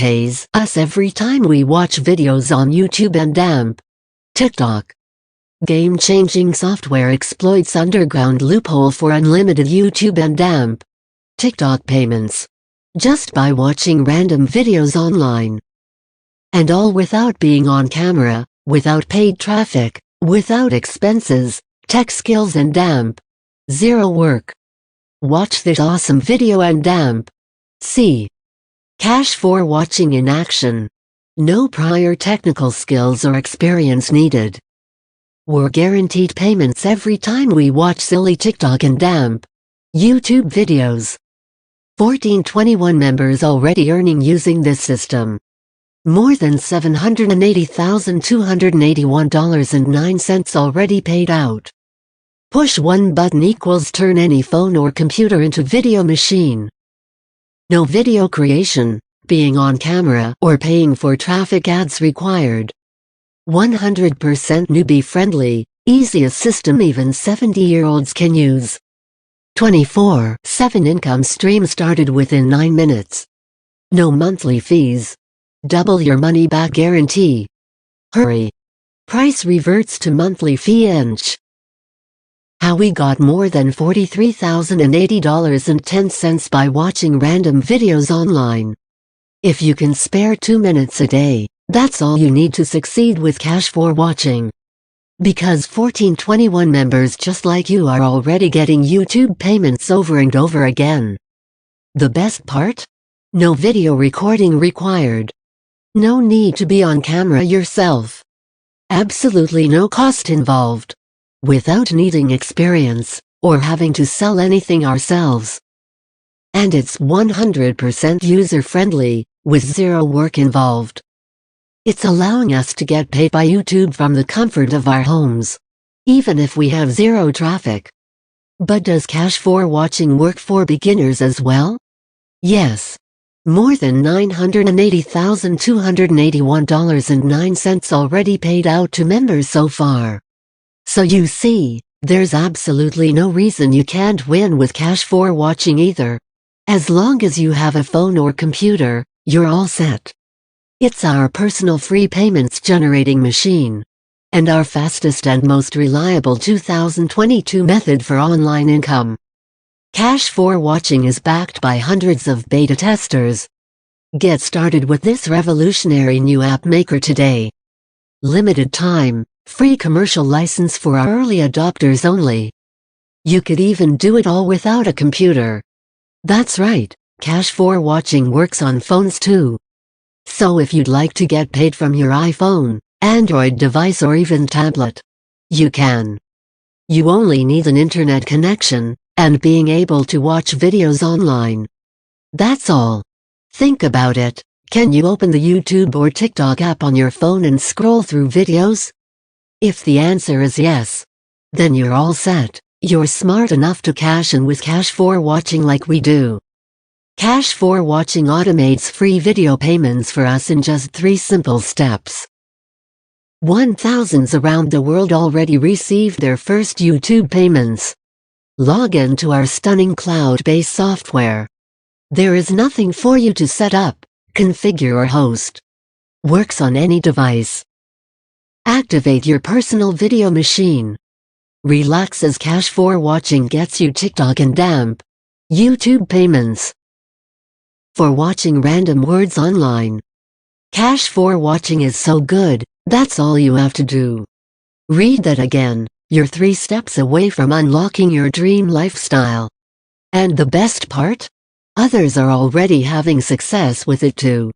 pays us every time we watch videos on YouTube and AMP. TikTok. Game-changing software exploits underground loophole for unlimited YouTube and AMP. TikTok payments. Just by watching random videos online. And all without being on camera, without paid traffic, without expenses, tech skills and AMP. Zero work. Watch this awesome video and AMP. See. Kash4watching in action. No prior technical skills or experience needed. We're guaranteed payments every time we watch silly TikTok and AMP. YouTube videos. 1421 members already earning using this system. More than $780,281.09 already paid out. Push one button equals turn any phone or computer into video machine. No video creation, being on camera, or paying for traffic ads required. 100% newbie friendly, easiest system even 70-year-olds can use. 24/7 income stream started within 9 minutes. No monthly fees. Double your money back guarantee. Hurry. Price reverts to monthly fee inch. How we got more than $43,080.10 by watching random videos online. If you can spare 2 minutes a day, that's all you need to succeed with Kash4watching. Because 1421 members just like you are already getting YouTube payments over and over again. The best part? No video recording required. No need to be on camera yourself. Absolutely no cost involved. Without needing experience, or having to sell anything ourselves. And it's 100% user-friendly, with zero work involved. It's allowing us to get paid by YouTube from the comfort of our homes. Even if we have zero traffic. But does Kash4watching work for beginners as well? Yes. More than $980,281.09 already paid out to members so far. So you see, there's absolutely no reason you can't win with Kash4watching either. As long as you have a phone or computer, you're all set. It's our personal free payments generating machine. And our fastest and most reliable 2022 method for online income. Kash4watching is backed by hundreds of beta testers. Get started with this revolutionary new app maker today. Limited time, free commercial license for our early adopters only. You could even do it all without a computer. That's right, Kash4watching works on phones too. So if you'd like to get paid from your iPhone, Android device or even tablet, you can. You only need an internet connection, and being able to watch videos online. That's all. Think about it. Can you open the YouTube or TikTok app on your phone and scroll through videos? If the answer is yes, then you're all set. You're smart enough to cash in with Kash4watching like we do. Kash4watching automates free video payments for us in just 3 simple steps. Thousands around the world already received their first YouTube payments. Log in to our stunning cloud-based software. There is nothing for you to set up, configure or host. Works on any device. Activate your personal video machine. Relax as Kash4watching gets you TikTok and AMP. YouTube payments. For watching random words online. Kash4watching is so good, that's all you have to do. Read that again, you're 3 steps away from unlocking your dream lifestyle. And the best part? Others are already having success with it too.